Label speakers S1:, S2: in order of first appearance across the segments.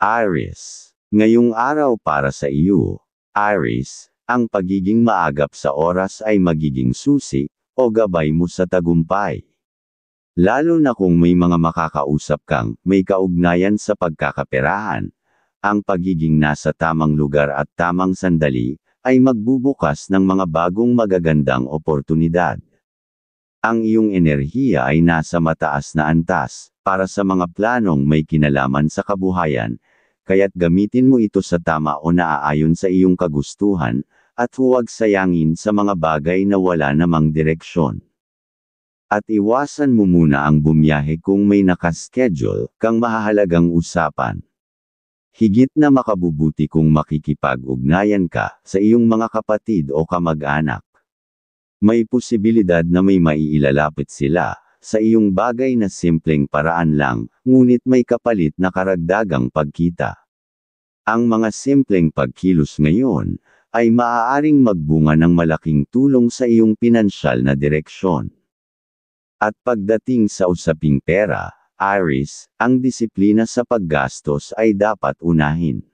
S1: Aries. Ngayong araw para sa iyo, Aries, ang pagiging maagap sa oras ay magiging susi o gabay mo sa tagumpay. Lalo na kung may mga makakausap kang may kaugnayan sa pagkakaperahan, ang pagiging nasa tamang lugar at tamang sandali ay magbubukas ng mga bagong magagandang oportunidad. Ang iyong enerhiya ay nasa mataas na antas para sa mga planong may kinalaman sa kabuhayan, kaya't gamitin mo ito sa tama o naaayon sa iyong kagustuhan, at huwag sayangin sa mga bagay na wala namang direksyon. At iwasan mo muna ang bumiyahe kung may nakaschedule kang mahahalagang usapan. Higit na makabubuti kung makikipag-ugnayan ka sa iyong mga kapatid o kamag-anak. May posibilidad na may maiilalapit sila sa iyong bagay na simpleng paraan lang, ngunit may kapalit na karagdagang pagkita. Ang mga simpleng pagkilos ngayon ay maaaring magbunga ng malaking tulong sa iyong pinansyal na direksyon. At pagdating sa usaping pera, Aries, ang disiplina sa paggastos ay dapat unahin.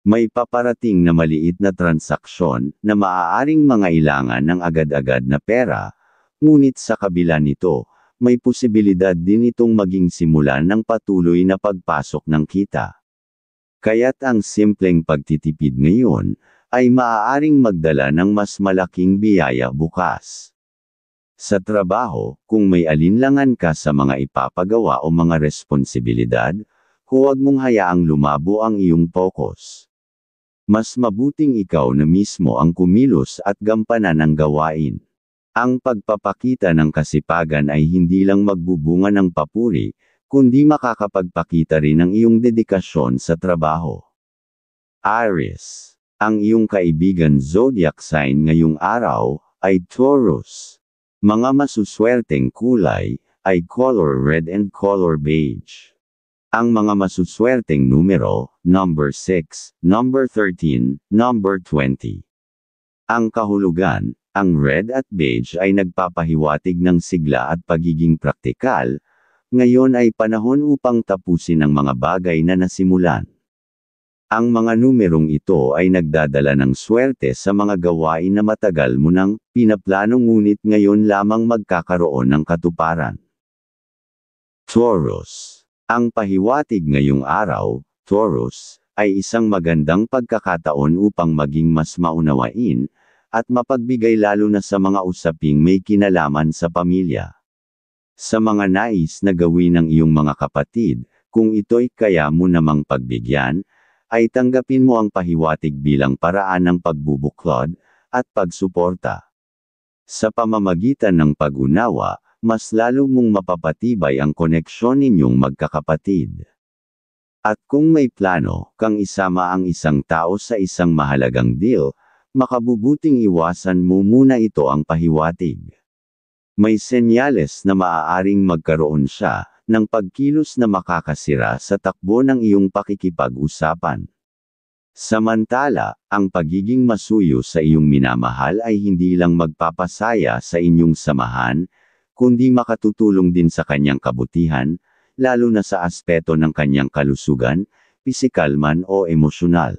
S1: May paparating na maliit na transaksyon na maaaring mangailangan ng agad-agad na pera, ngunit sa kabila nito, may posibilidad din itong maging simulan ng patuloy na pagpasok ng kita. Kaya't ang simpleng pagtitipid ngayon ay maaaring magdala ng mas malaking biyaya bukas. Sa trabaho, kung may alinlangan ka sa mga ipapagawa o mga responsibilidad, huwag mong hayaang lumabo ang iyong focus. Mas mabuting ikaw na mismo ang kumilos at gampanan ang gawain. Ang pagpapakita ng kasipagan ay hindi lang magbubunga ng papuri, kundi makakapagpakita rin ng iyong dedikasyon sa trabaho. Aries. Ang iyong kaibigan zodiac sign ngayong araw ay Taurus. Mga masuswerteng kulay ay color red and color beige. Ang mga masuswerteng numero, number 6, number 13, number 20. Ang kahulugan, ang red at beige ay nagpapahiwatig ng sigla at pagiging praktikal. Ngayon ay panahon upang tapusin ang mga bagay na nasimulan. Ang mga numerong ito ay nagdadala ng swerte sa mga gawain na matagal mo nang pinaplano ngunit ngayon lamang magkakaroon ng katuparan. Taurus. Ang pahiwatig ngayong araw, Taurus, ay isang magandang pagkakataon upang maging mas maunawain, at mapagbigay lalo na sa mga usaping may kinalaman sa pamilya. Sa mga nais na gawin ng iyong mga kapatid, kung ito'y kaya mo namang pagbigyan, ay tanggapin mo ang pahiwatig bilang paraan ng pagbubuklod, at pagsuporta. Sa pamamagitan ng pag-unawa, mas lalo mong mapapatibay ang koneksyon ninyong magkakapatid. At kung may plano kang isama ang isang tao sa isang mahalagang deal, makabubuting iwasan mo muna ito ang pahiwatig. May senyales na maaaring magkaroon siya ng pagkilos na makakasira sa takbo ng iyong pakikipag-usapan. Samantala, ang pagiging masuyo sa iyong minamahal ay hindi lang magpapasaya sa inyong samahan, kundi makatutulong din sa kanyang kabutihan, lalo na sa aspeto ng kanyang kalusugan, pisikal man o emosyonal.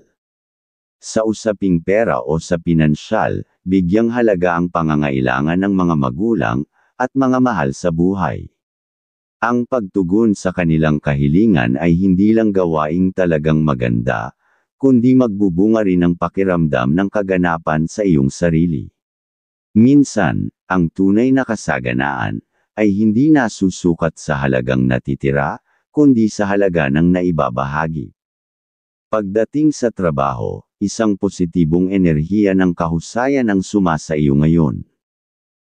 S1: Sa usaping pera o sa pinansyal, bigyang halaga ang pangangailangan ng mga magulang, at mga mahal sa buhay. Ang pagtugon sa kanilang kahilingan ay hindi lang gawaing talagang maganda, kundi magbubunga rin ng pakiramdam ng kaganapan sa iyong sarili. Minsan, ang tunay na kasaganaan ay hindi nasusukat sa halagang natitira, kundi sa halaga ng naibabahagi. Pagdating sa trabaho, isang positibong enerhiya ng kahusayan ang sumasa iyo ngayon.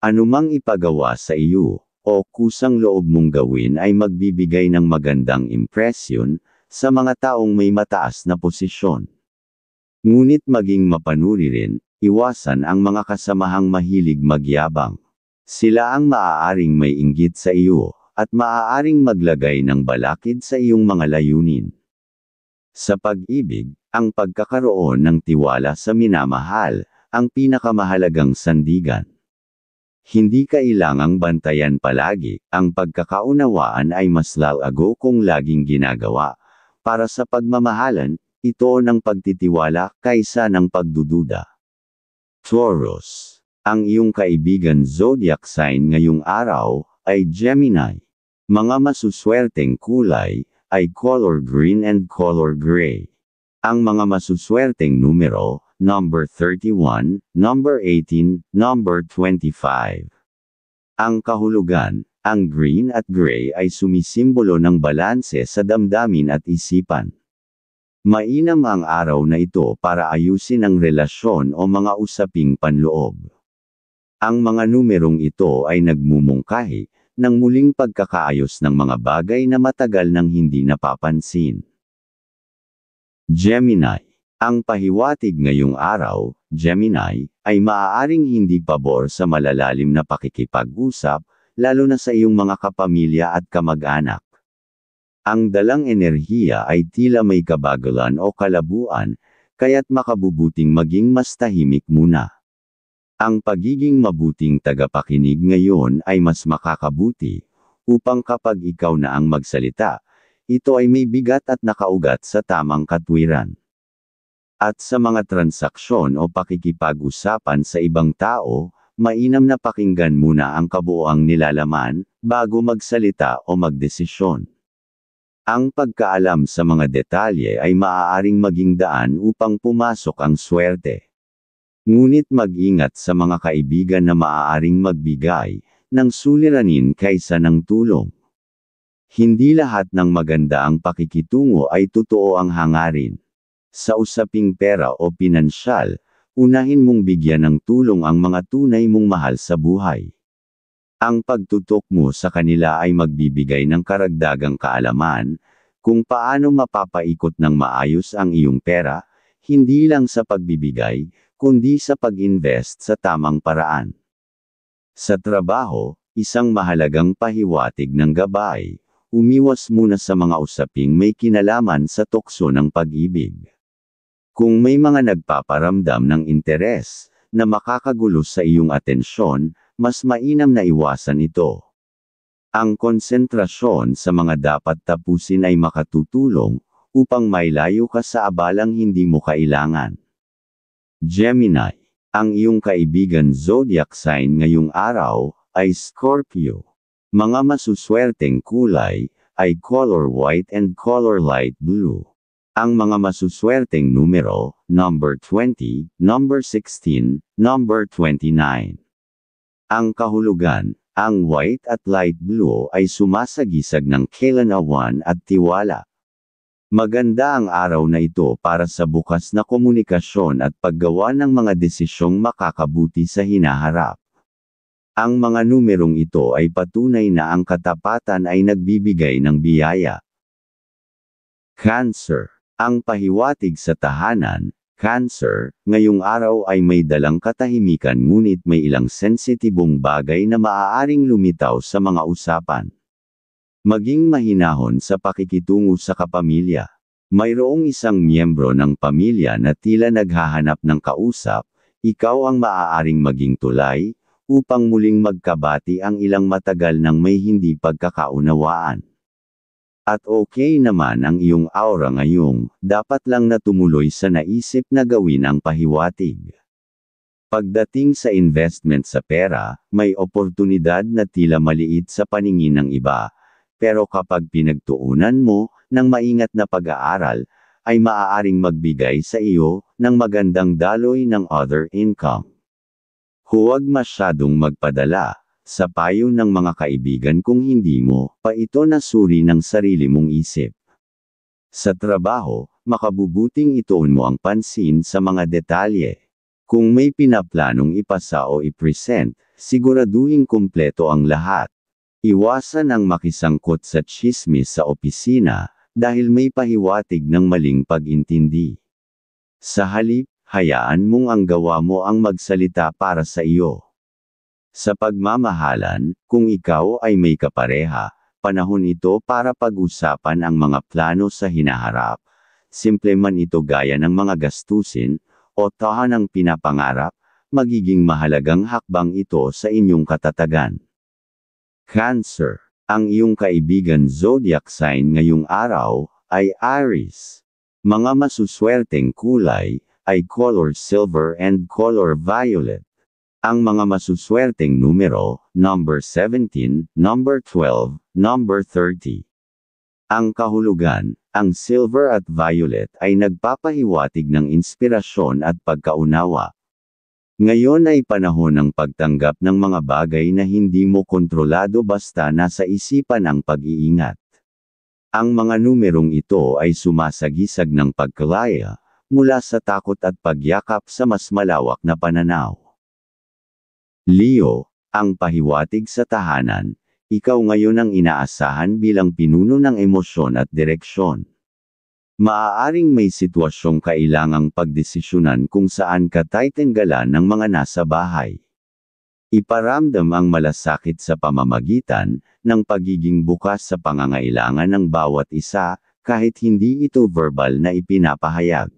S1: Anumang ipagawa sa iyo, o kusang loob mong gawin ay magbibigay ng magandang impresyon sa mga taong may mataas na posisyon. Ngunit maging mapanuri rin, iwasan ang mga kasamahang mahilig magyabang. Sila ang maaaring may inggit sa iyo, at maaaring maglagay ng balakid sa iyong mga layunin. Sa pag-ibig, ang pagkakaroon ng tiwala sa minamahal, ang pinakamahalagang sandigan. Hindi kailangang bantayan palagi, ang pagkakaunawaan ay mas lalago kung laging ginagawa, para sa pagmamahalan, ito ng pagtitiwala kaysa ng pagdududa. Taurus. Ang iyong kaibigan zodiac sign ngayong araw ay Gemini. Mga masuswerteng kulay ay color green and color gray. Ang mga masuswerteng numero, number 31, number 18, number 25. Ang kahulugan, ang green at gray ay sumisimbolo ng balanse sa damdamin at isipan. Mainam ang araw na ito para ayusin ang relasyon o mga usaping panloob. Ang mga numerong ito ay nagmumungkahi ng muling pagkakaayos ng mga bagay na matagal nang hindi napapansin. Gemini. Ang pahiwatig ngayong araw, Gemini, ay maaaring hindi pabor sa malalalim na pakikipag-usap, lalo na sa iyong mga kapamilya at kamag-anak. Ang dalang enerhiya ay tila may kabagalan o kalabuan, kaya't makabubuting maging mas tahimik muna. Ang pagiging mabuting tagapakinig ngayon ay mas makakabuti, upang kapag ikaw na ang magsalita, ito ay may bigat at nakaugat sa tamang katwiran. At sa mga transaksyon o pakikipag-usapan sa ibang tao, mainam na pakinggan muna ang kabuoang nilalaman, bago magsalita o magdesisyon. Ang pagkaalam sa mga detalye ay maaaring maging daan upang pumasok ang swerte. Ngunit mag-ingat sa mga kaibigan na maaaring magbigay ng suliranin kaysa ng tulong. Hindi lahat ng maganda ang pakikitungo ay totoo ang hangarin. Sa usaping pera o pinansyal, unahin mong bigyan ng tulong ang mga tunay mong mahal sa buhay. Ang pagtutok mo sa kanila ay magbibigay ng karagdagang kaalaman kung paano mapapaikot ng maayos ang iyong pera, hindi lang sa pagbibigay, kundi sa pag-invest sa tamang paraan. Sa trabaho, isang mahalagang pahiwatig ng gabay, umiwas muna sa mga usaping may kinalaman sa tukso ng pag-ibig. Kung may mga nagpaparamdam ng interes na makakagulo sa iyong atensyon, mas mainam na iwasan ito. Ang konsentrasyon sa mga dapat tapusin ay makatutulong upang mailayo ka sa abalang hindi mo kailangan. Gemini. Ang iyong kaibigan zodiac sign ngayong araw ay Scorpio. Mga masuswerteng kulay ay color white and color light blue. Ang mga masuswerteng numero, number 20, number 16, number 29. Ang kahulugan, ang white at light blue ay sumasagisag ng kailanawan at tiwala. Maganda ang araw na ito para sa bukas na komunikasyon at paggawa ng mga desisyong makakabuti sa hinaharap. Ang mga numerong ito ay patunay na ang katapatan ay nagbibigay ng biyaya. Cancer. Ang pahiwatig sa tahanan, Cancer, ngayong araw ay may dalang katahimikan ngunit may ilang sensitibong bagay na maaaring lumitaw sa mga usapan. Maging mahinahon sa pakikitungo sa kapamilya. Mayroong isang miyembro ng pamilya na tila naghahanap ng kausap, ikaw ang maaaring maging tulay, upang muling magkabati ang ilang matagal nang may hindi pagkakaunawaan. At okay naman ang iyong aura ngayong, dapat lang na tumuloy sa naisip na gawin ang pahiwatig. Pagdating sa investment sa pera, may oportunidad na tila maliit sa paningin ng iba, pero kapag pinagtuunan mo ng maingat na pag-aaral, ay maaaring magbigay sa iyo ng magandang daloy ng other income. Huwag masyadong magpadala sa payo ng mga kaibigan kung hindi mo pa ito nasuri ng sarili mong isip. Sa trabaho, makabubuting ituon mo ang pansin sa mga detalye. Kung may pinaplanong ipasa o i-present, siguraduhin kumpleto ang lahat. Iwasan ang makisangkot sa tsismis sa opisina, dahil may pahiwatig ng maling pag-intindi. Sa halip, hayaan mong ang gawa mo ang magsalita para sa iyo. Sa pagmamahalan, kung ikaw ay may kapareha, panahon ito para pag-usapan ang mga plano sa hinaharap. Simple man ito gaya ng mga gastusin, o tahanang pinapangarap, magiging mahalagang hakbang ito sa inyong katatagan. Cancer. Ang iyong kaibigan zodiac sign ngayong araw ay Aries. Mga masuswerteng kulay ay color silver and color violet. Ang mga masuswerteng numero, number 17, number 12, number 30. Ang kahulugan, ang silver at violet ay nagpapahiwatig ng inspirasyon at pagkaunawa. Ngayon ay panahon ng pagtanggap ng mga bagay na hindi mo kontrolado basta nasa isipan ang pag-iingat. Ang mga numerong ito ay sumasagisag ng pagkalaya, mula sa takot at pagyakap sa mas malawak na pananaw. Leo, ang pahiwatig sa tahanan, ikaw ngayon ang inaasahan bilang pinuno ng emosyon at direksyon. Maaaring may sitwasyong kailangang pagdesisyonan kung saan ka titenggalan ng mga nasa bahay. Iparamdam ang malasakit sa pamamagitan ng pagiging bukas sa pangangailangan ng bawat isa, kahit hindi ito verbal na ipinapahayag.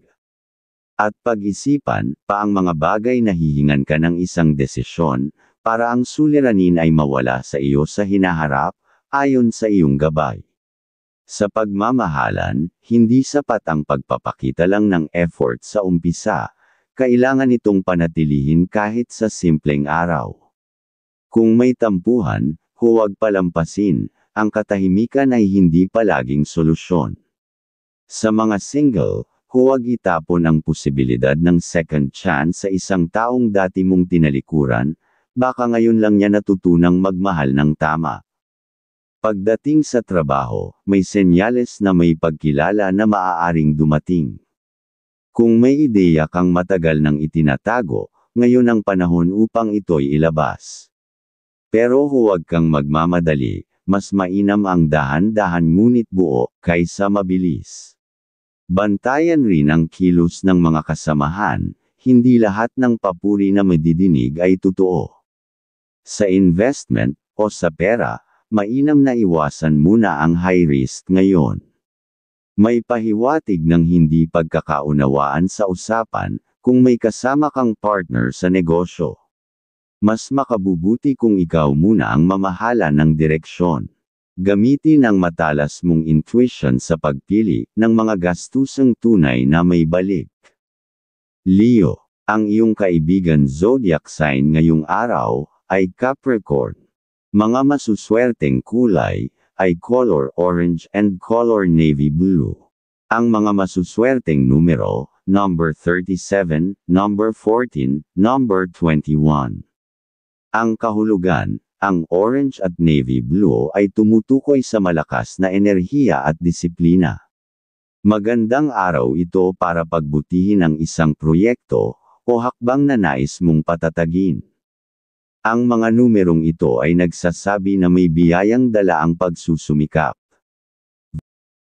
S1: At pag-isipan pa ang mga bagay na hihingan ka ng isang desisyon, para ang suliranin ay mawala sa iyo sa hinaharap, ayon sa iyong gabay. Sa pagmamahalan, hindi sapat ang pagpapakita lang ng effort sa umpisa, kailangan itong panatilihin kahit sa simpleng araw. Kung may tampuhan, huwag palampasin, ang katahimikan ay hindi palaging solusyon. Sa mga single, huwag itapon ang posibilidad ng second chance sa isang taong dati mong tinalikuran, baka ngayon lang niya natutunang magmahal ng tama. Pagdating sa trabaho, may senyales na may pagkilala na maaaring dumating. Kung may ideya kang matagal nang itinatago, ngayon ang panahon upang ito'y ilabas. Pero huwag kang magmamadali, mas mainam ang dahan-dahan ngunit buo, kaysa mabilis. Bantayan rin ang kilos ng mga kasamahan, hindi lahat ng papuri na madidinig ay totoo. Sa investment, o sa pera, mainam na iwasan muna ang high risk ngayon. May pahiwatig ng hindi pagkakaunawaan sa usapan, kung may kasama kang partner sa negosyo. Mas makabubuti kung ikaw muna ang mamahala ng direksyon. Gamitin ang matalas mong intuition sa pagpili ng mga gastusang tunay na may balik. Leo, ang iyong kaibigan zodiac sign ngayong araw ay Capricorn. Mga masuswerteng kulay ay color orange and color navy blue. Ang mga masuswerteng numero, number 37, number 14, number 21. Ang kahulugan, ang orange at navy blue ay tumutukoy sa malakas na enerhiya at disiplina. Magandang araw ito para pagbutihin ang isang proyekto o hakbang na nais mong patatagin. Ang mga numerong ito ay nagsasabi na may biyayang dala ang pagsusumikap.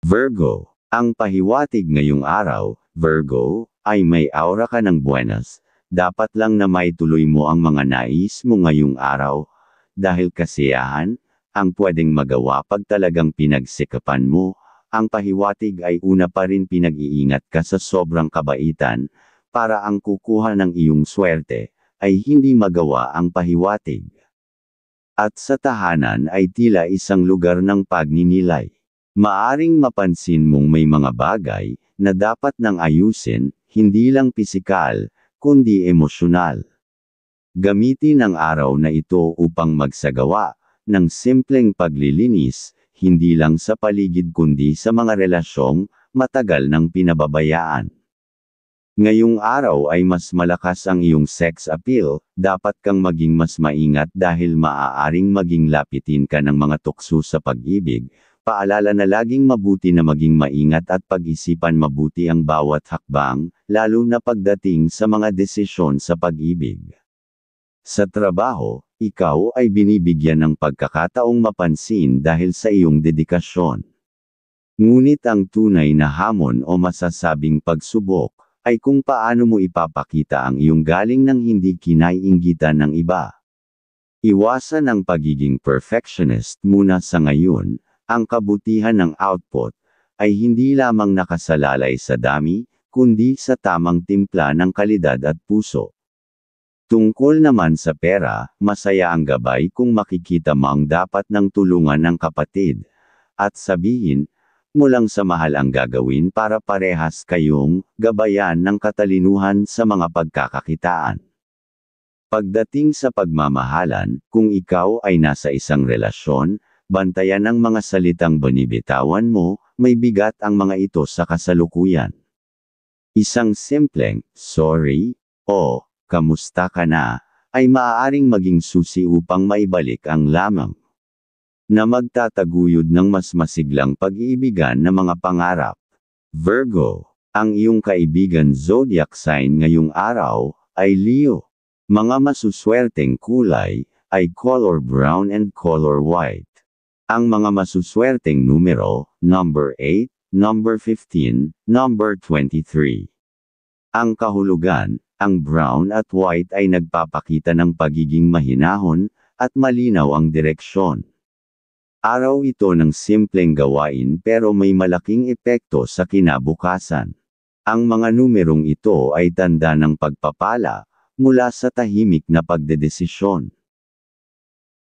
S1: Virgo, ang pahiwatig ngayong araw, Virgo, ay may aura ka ng buenas. Dapat lang na maituloy mo ang mga nais mo ngayong araw, dahil kasiyahan, ang pwedeng magawa pag talagang pinagsikapan mo. Ang pahiwatig ay una pa rin pinag-iingat ka sa sobrang kabaitan, para ang kukuha ng iyong swerte ay hindi magawa ang pahiwatig. At sa tahanan ay tila isang lugar ng pagninilay. Maaring mapansin mong may mga bagay na dapat nang ayusin, hindi lang pisikal, kundi emosyonal. Gamitin ang araw na ito upang magsagawa ng simpleng paglilinis, hindi lang sa paligid kundi sa mga relasyong matagal nang pinababayaan. Ngayong araw ay mas malakas ang iyong sex appeal, dapat kang maging mas maingat dahil maaaring maging lapitin ka ng mga tukso sa pag-ibig. Paalala na laging mabuti na maging maingat at pag-isipan mabuti ang bawat hakbang, lalo na pagdating sa mga desisyon sa pag-ibig. Sa trabaho, ikaw ay binibigyan ng pagkakataong mapansin dahil sa iyong dedikasyon. Ngunit ang tunay na hamon o masasabing pagsubok, ay kung paano mo ipapakita ang iyong galing ng hindi kinaiinggitan ng iba. Iwasan ang pagiging perfectionist muna sa ngayon, ang kabutihan ng output, ay hindi lamang nakasalalay sa dami, kundi sa tamang timpla ng kalidad at puso. Tungkol naman sa pera, masaya ang gabay kung makikita mo ang dapat ng tulungan ng kapatid, at sabihin, mo lang sa mahal ang gagawin para parehas kayong gabayan ng katalinuhan sa mga pagkakakitaan. Pagdating sa pagmamahalan, kung ikaw ay nasa isang relasyon, bantayan ang mga salitang binibitawan mo, may bigat ang mga ito sa kasalukuyan. Isang simpleng, sorry, o, kamusta ka na, ay maaaring maging susi upang maibalik ang lamang na magtataguyod ng mas masiglang pag-iibigan na mga pangarap. Virgo, ang iyong kaibigan zodiac sign ngayong araw ay Leo. Mga masuswerteng kulay ay color brown and color white. Ang mga masuswerteng numero, number 8, number 15, number 23. Ang kahulugan, ang brown at white ay nagpapakita ng pagiging mahinahon at malinaw ang direksyon. Araw ito ng simpleng gawain pero may malaking epekto sa kinabukasan. Ang mga numerong ito ay tanda ng pagpapala mula sa tahimik na pagdedesisyon.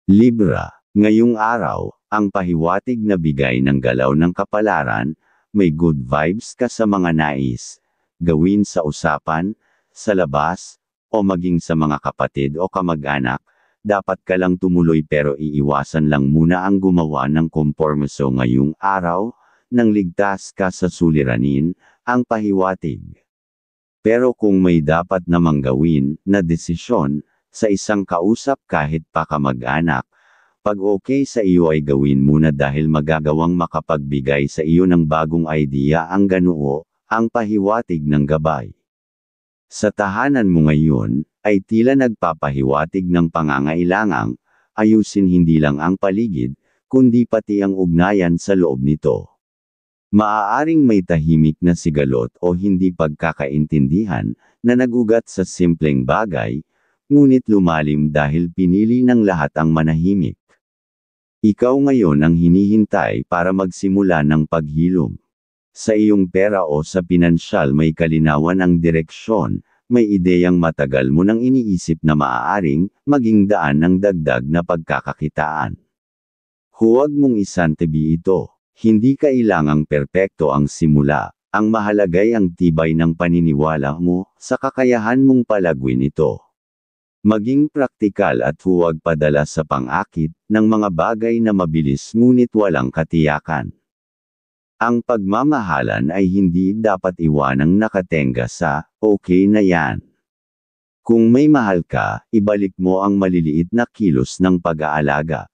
S1: Libra, ngayong araw, ang pahiwatig na bigay ng galaw ng kapalaran, may good vibes ka sa mga nais gawin sa usapan, sa labas, o maging sa mga kapatid o kamag-anak. Dapat ka lang tumuloy pero iiwasan lang muna ang gumawa ng kompromiso ngayong araw, nang ligtas ka sa suliranin, ang pahiwatig. Pero kung may dapat namang gawin na desisyon, sa isang kausap kahit pa kamag-anak, pag okay sa iyo ay gawin muna dahil magagawang makapagbigay sa iyo ng bagong idea ang Ganoo, ang pahiwatig ng gabay. Sa tahanan mo ngayon, ay tila nagpapahiwatig ng pangangailangang ayusin hindi lang ang paligid, kundi pati ang ugnayan sa loob nito. Maaaring may tahimik na sigalot o hindi pagkakaintindihan na nagugat sa simpleng bagay, ngunit lumalim dahil pinili ng lahat ang manahimik. Ikaw ngayon ang hinihintay para magsimula ng paghilom. Sa iyong pera o sa pinansyal may kalinawan ang direksyon, may ideyang matagal mo nang iniisip na maaaring maging daan ng dagdag na pagkakakitaan. Huwag mong isantabi ito. Hindi kailangang perpekto ang simula, ang mahalagay ang tibay ng paniniwala mo sa kakayahan mong palagwin ito. Maging praktikal at huwag padala sa pang-akit ng mga bagay na mabilis ngunit walang katiyakan. Ang pagmamahalan ay hindi dapat iwanang nakatenga sa, okay na yan. Kung may mahal ka, ibalik mo ang maliliit na kilos ng pag-aalaga.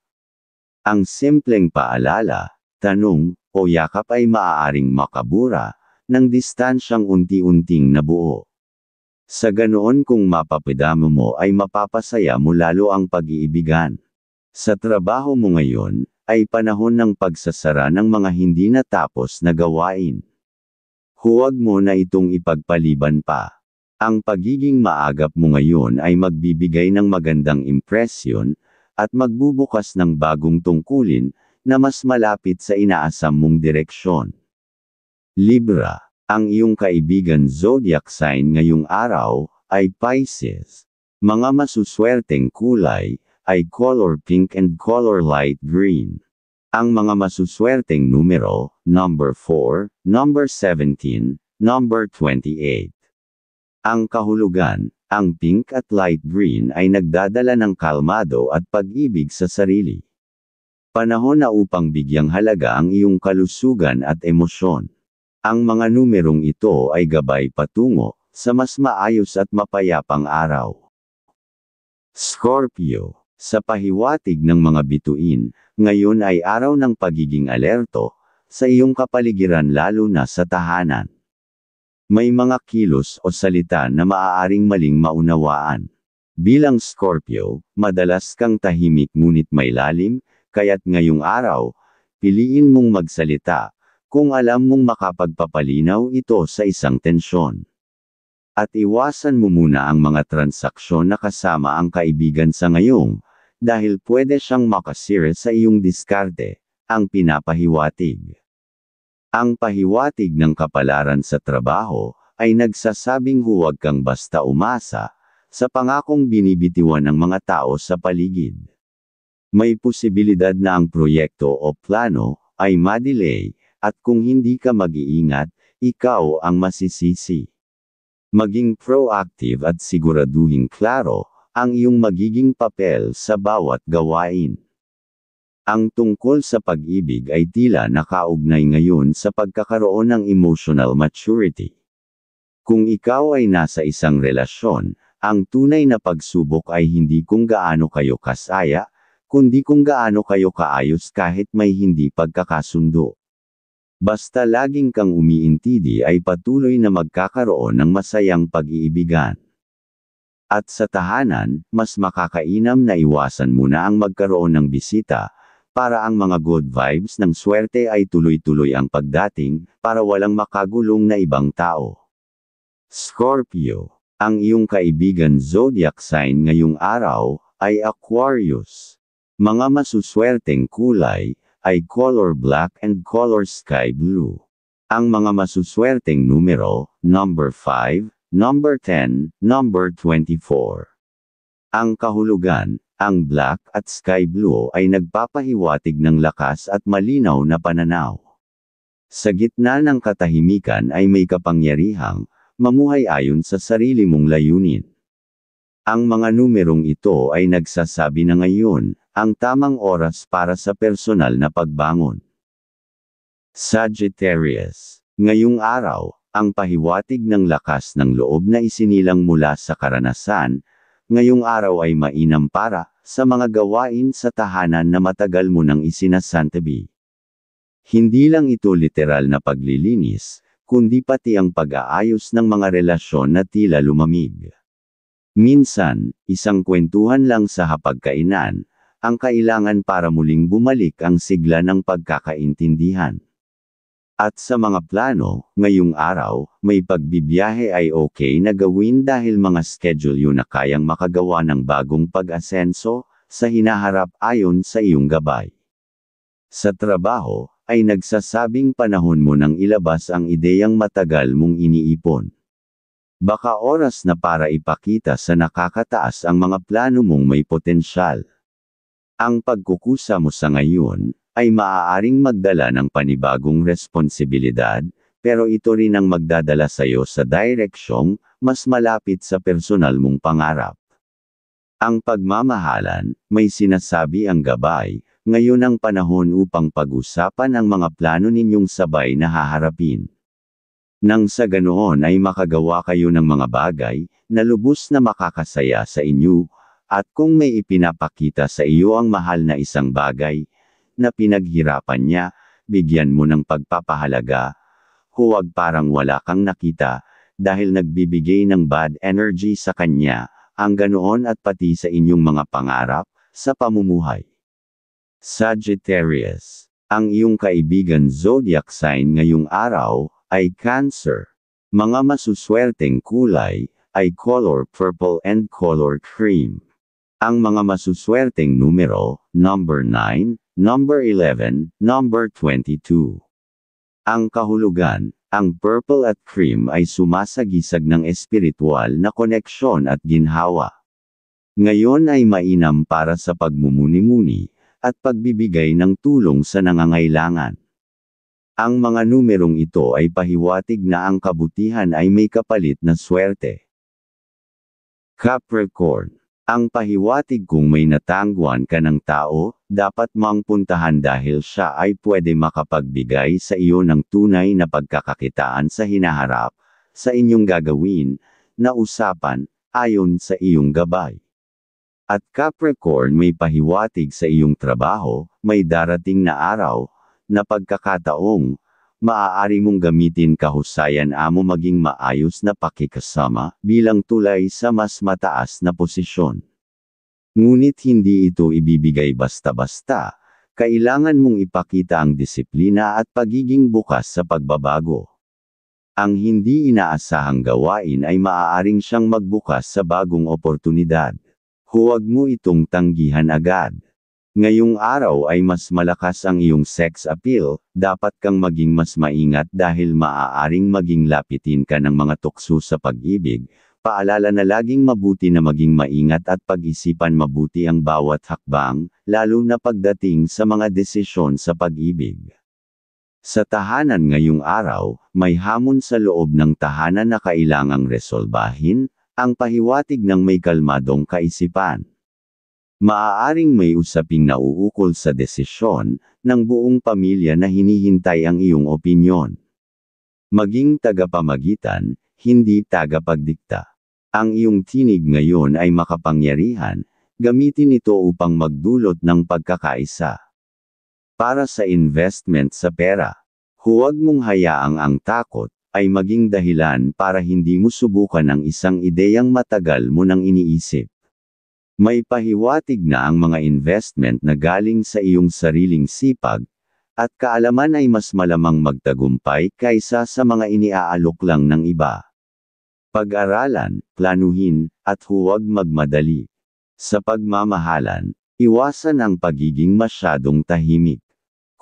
S1: Ang simpleng paalala, tanong, o yakap ay maaaring makabura, ng distansyang unti-unting nabuo. Sa ganoon kung mapapidamo mo ay mapapasaya mo lalo ang pag-iibigan. Sa trabaho mo ngayon, ay panahon ng pagsasara ng mga hindi natapos na gawain. Huwag mo na itong ipagpaliban pa. Ang pagiging maagap mo ngayon ay magbibigay ng magandang impresyon, at magbubukas ng bagong tungkulin, na mas malapit sa inaasam mong direksyon. Libra, ang iyong kaibigan zodiac sign ngayong araw, ay Pisces. Mga masuswerteng kulay, ay color pink and color light green. Ang mga masuswerteng numero, number 4, number 17, number 28. Ang kahulugan, ang pink at light green ay nagdadala ng kalmado at pag-ibig sa sarili. Panahon na upang bigyang halaga ang iyong kalusugan at emosyon. Ang mga numerong ito ay gabay patungo sa mas maayos at mapayapang araw. Scorpio. Sa pahiwatig ng mga bituin, ngayon ay araw ng pagiging alerto, sa iyong kapaligiran lalo na sa tahanan. May mga kilos o salita na maaaring maling maunawaan. Bilang Scorpio, madalas kang tahimik ngunit may lalim, kaya't ngayong araw, piliin mong magsalita, kung alam mong makapagpapalinaw ito sa isang tensyon. At iwasan mo muna ang mga transaksyon na kasama ang kaibigan sa ngayong, dahil pwede siyang makasira sa iyong diskarte, ang pinapahiwatig. Ang pahiwatig ng kapalaran sa trabaho, ay nagsasabing huwag kang basta umasa, sa pangakong binibitiwan ng mga tao sa paligid. May posibilidad na ang proyekto o plano, ay madelay, At kung hindi ka mag-iingat, ikaw ang masisisi. Maging proactive at siguraduhing klaro ang iyong magiging papel sa bawat gawain. Ang tungkol sa pag-ibig ay tila nakaugnay ngayon sa pagkakaroon ng emotional maturity. Kung ikaw ay nasa isang relasyon, ang tunay na pagsubok ay hindi kung gaano kayo kasaya, kundi kung gaano kayo kaayos kahit may hindi pagkakasundo. Basta laging kang umiintindi ay patuloy na magkakaroon ng masayang pag-iibigan. At sa tahanan, mas makakainam na iwasan muna ang magkaroon ng bisita, para ang mga good vibes ng swerte ay tuloy-tuloy ang pagdating, para walang makagulong na ibang tao. Scorpio, ang iyong kaibigan zodiac sign ngayong araw, ay Aquarius. Mga masuswerteng kulay, ay color black and color sky blue. Ang mga masuswerteng numero, number 5, number 10, number 24. Ang kahulugan, ang black at sky blue ay nagpapahiwatig ng lakas at malinaw na pananaw. Sa gitna ng katahimikan ay may kapangyarihang, mamuhay ayon sa sarili mong layunin. Ang mga numerong ito ay nagsasabi na ngayon, ang tamang oras para sa personal na pagbangon. Sagittarius, ngayong araw, ang pahiwatig ng lakas ng loob na isinilang mula sa karanasan, ngayong araw ay mainam para sa mga gawain sa tahanan na matagal mo nang isinasantabi. Hindi lang ito literal na paglilinis, kundi pati ang pag-aayos ng mga relasyon na tila lumamig. Minsan, isang kwentuhan lang sa hapagkainan, ang kailangan para muling bumalik ang sigla ng pagkakaintindihan. At sa mga plano, ngayong araw, may pagbibiyahe ay okay na gawin dahil mga schedule yun na kayang makagawa ng bagong pag-asenso, sa hinaharap ayon sa iyong gabay. Sa trabaho, ay nagsasabing panahon mo nang ilabas ang ideyang matagal mong iniipon. Baka oras na para ipakita sa nakakataas ang mga plano mong may potensyal. Ang pagkukusa mo sa ngayon, ay maaaring magdala ng panibagong responsibilidad, pero ito rin ang magdadala sa iyo sa direksyong, mas malapit sa personal mong pangarap. Ang pagmamahalan, may sinasabi ang gabay, ngayon ang panahon upang pag-usapan ang mga plano ninyong sabay na haharapin. Nang sa ganoon ay makagawa kayo ng mga bagay, na lubos na makakasaya sa inyo, at kung may ipinapakita sa iyo ang mahal na isang bagay, na pinaghirapan niya, bigyan mo ng pagpapahalaga, huwag parang wala kang nakita, dahil nagbibigay ng bad energy sa kanya, ang ganoon at pati sa inyong mga pangarap, sa pamumuhay. Sagittarius, ang iyong kaibigan zodiac sign ngayong araw, ay Cancer. Mga masuswerteng kulay, ay color purple and color cream. Ang mga masuswerteng numero, number 9, number 11, number 22. Ang kahulugan, ang purple at cream ay sumasagisag ng espiritual na koneksyon at ginhawa. Ngayon ay mainam para sa pagmumuni-muni, at pagbibigay ng tulong sa nangangailangan. Ang mga numerong ito ay pahiwatig na ang kabutihan ay may kapalit na swerte. Capricorn, ang pahiwatig kung may natangguan ka ng tao, dapat mong puntahan dahil siya ay pwede makapagbigay sa iyo ng tunay na pagkakakitaan sa hinaharap, sa inyong gagawin, na usapan, ayon sa iyong gabay. At Capricorn may pahiwatig sa iyong trabaho, may darating na araw, na pagkakataong, maaari mong gamitin kahusayan mo maging maayos na pakikasama, bilang tulay sa mas mataas na posisyon. Ngunit hindi ito ibibigay basta-basta, kailangan mong ipakita ang disiplina at pagiging bukas sa pagbabago. Ang hindi inaasahang gawain ay maaaring siyang magbukas sa bagong oportunidad. Huwag mo itong tanggihan agad. Ngayong araw ay mas malakas ang iyong sex appeal, dapat kang maging mas maingat dahil maaaring maging lapitin ka ng mga tukso sa pag-ibig. Paalala na laging mabuti na maging maingat at pag-isipan mabuti ang bawat hakbang, lalo na pagdating sa mga desisyon sa pag-ibig. Sa tahanan ngayong araw, may hamon sa loob ng tahanan na kailangang resolbahin, ang pahiwatig ng may kalmadong kaisipan. Maaaring may usaping nauukol sa desisyon ng buong pamilya na hinihintay ang iyong opinyon. Maging tagapamagitan, hindi tagapagdikta. Ang iyong tinig ngayon ay makapangyarihan, gamitin ito upang magdulot ng pagkakaisa. Para sa investment sa pera, huwag mong hayaang ang takot ay maging dahilan para hindi mo subukan ang isang ideyang matagal mo nang iniisip. May pahiwatig na ang mga investment na galing sa iyong sariling sipag at kaalaman ay mas malamang magtagumpay kaysa sa mga iniaalok lang ng iba. Pag-aralan, planuhin, at huwag magmadali. Sa pagmamahalan, iwasan ang pagiging masyadong tahimik.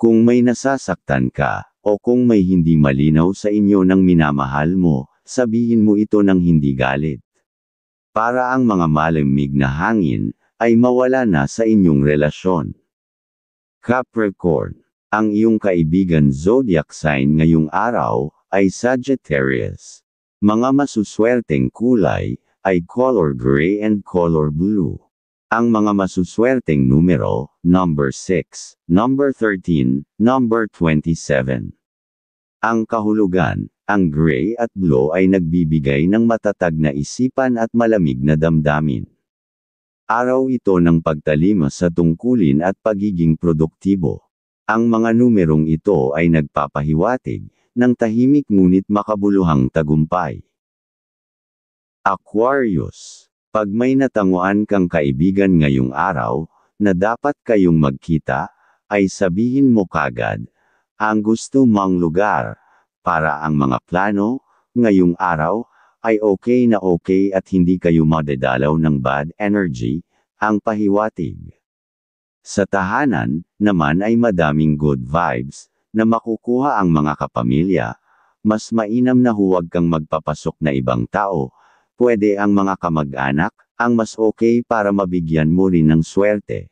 S1: Kung may nasasaktan ka, o kung may hindi malinaw sa inyo ng minamahal mo, sabihin mo ito ng hindi galit. Para ang mga malamig na hangin, ay mawala na sa inyong relasyon. Capricorn. Ang iyong kaibigan zodiac sign ngayong araw, ay Sagittarius. Mga masuswerteng kulay, ay color gray and color blue. Ang mga masuswerteng numero, number 6, number 13, number 27. Ang kahulugan, ang gray at blue ay nagbibigay ng matatag na isipan at malamig na damdamin. Araw ito ng pagtalima sa tungkulin at pagiging produktibo. Ang mga numerong ito ay nagpapahiwatig ng tahimik ngunit makabuluhang tagumpay. Aquarius. Pag may natanguan kang kaibigan ngayong araw, na dapat kayong magkita, ay sabihin mo kagad, ang gusto mong lugar, para ang mga plano, ngayong araw, ay okay na okay at hindi kayo madadalaw ng bad energy, ang pahiwatig. Sa tahanan, naman ay madaming good vibes, na makukuha ang mga kapamilya, mas mainam na huwag kang magpapasok na ibang tao, pwede ang mga kamag-anak, ang mas okay para mabigyan mo rin ng swerte.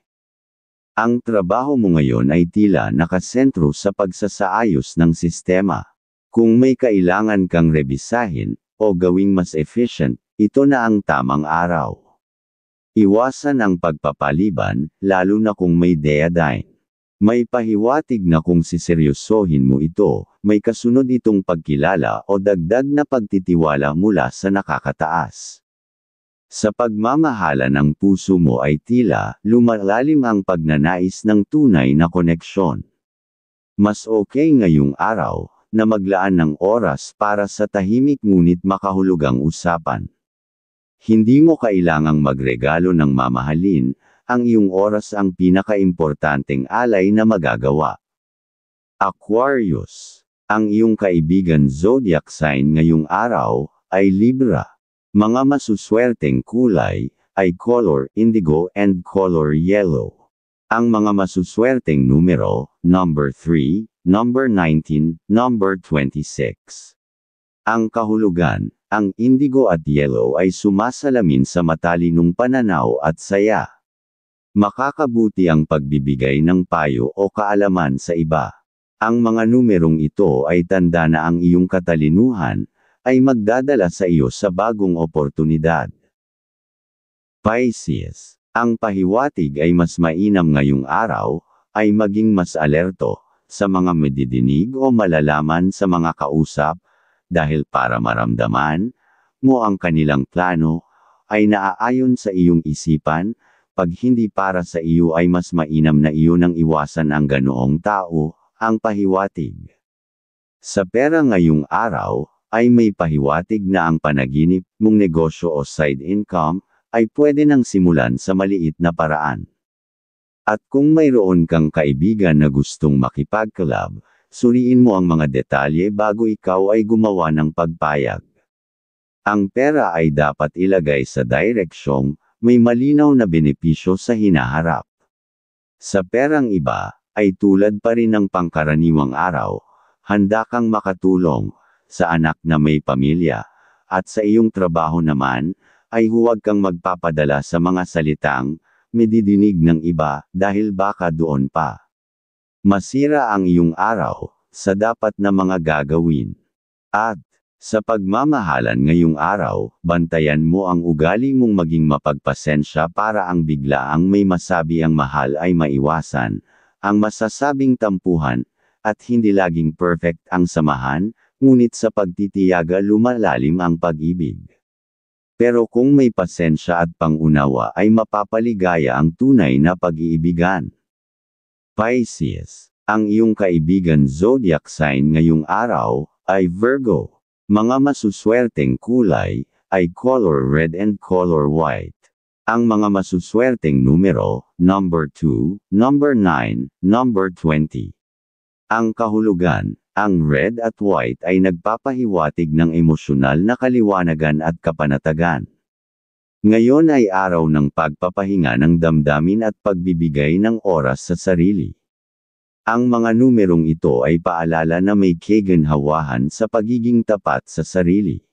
S1: Ang trabaho mo ngayon ay tila nakasentro sa pagsasaayos ng sistema. Kung may kailangan kang rebisahin, o gawing mas efficient, ito na ang tamang araw. Iwasan ang pagpapaliban, lalo na kung may deadline. May pahiwatig na kung siseryosohin mo ito, may kasunod itong pagkilala o dagdag na pagtitiwala mula sa nakakataas. Sa pagmamahala ng puso mo ay tila, lumalalim ang pagnanais ng tunay na koneksyon. Mas okay ngayong araw, na maglaan ng oras para sa tahimik ngunit makahulugang usapan. Hindi mo kailangang magregalo ng mamahalin, ang iyong oras ang pinakaimportanteng alay na magagawa. Aquarius. Ang iyong kaibigan zodiac sign ngayong araw, ay Libra. Mga masuswerteng kulay, ay color indigo and color yellow. Ang mga masuswerteng numero, number 3, number 19, number 26. Ang kahulugan, ang indigo at yellow ay sumasalamin sa matalinong pananaw at saya. Makakabuti ang pagbibigay ng payo o kaalaman sa iba. Ang mga numerong ito ay tanda na ang iyong katalinuhan, ay magdadala sa iyo sa bagong oportunidad. Pisces. Ang pahiwatig ay mas mainam ngayong araw, ay maging mas alerto, sa mga madidinig o malalaman sa mga kausap, dahil para maramdaman mo ang kanilang plano, ay naaayon sa iyong isipan, pag hindi para sa iyo ay mas mainam na iyo nang iwasan ang ganoong tao, ang pahiwatig. Sa pera ngayong araw, ay may pahiwatig na ang panaginip mong negosyo o side income, ay pwede nang simulan sa maliit na paraan. At kung mayroon kang kaibigan na gustong makipag-collab, suriin mo ang mga detalye bago ikaw ay gumawa ng pagpayag. Ang pera ay dapat ilagay sa direksyong may malinaw na benepisyo sa hinaharap. Sa perang iba, ay tulad pa rin ng pangkaraniwang araw, handa kang makatulong sa anak na may pamilya, at sa iyong trabaho naman, ay huwag kang magpapadala sa mga salitang medidinig ng iba dahil baka doon pa masira ang iyong araw, sa dapat na mga gagawin. At, sa pagmamahalan ngayong araw, bantayan mo ang ugali mong maging mapagpasensya para ang biglaang may masabi ang mahal ay maiwasan, ang masasabing tampuhan, at hindi laging perfect ang samahan, ngunit sa pagtitiyaga lumalalim ang pag-ibig. Pero kung may pasensya at pangunawa ay mapapaligaya ang tunay na pag-iibigan. Pisces, ang iyong kaibigan zodiac sign ngayong araw ay Virgo. Mga masuswerteng kulay ay color red and color white. Ang mga masuswerteng numero, number 2, number 9, number 20. Ang kahulugan, ang red at white ay nagpapahiwatig ng emosyonal na kaliwanagan at kapanatagan. Ngayon ay araw ng pagpapahinga ng damdamin at pagbibigay ng oras sa sarili. Ang mga numerong ito ay paalala na may kaginhawahan sa pagiging tapat sa sarili.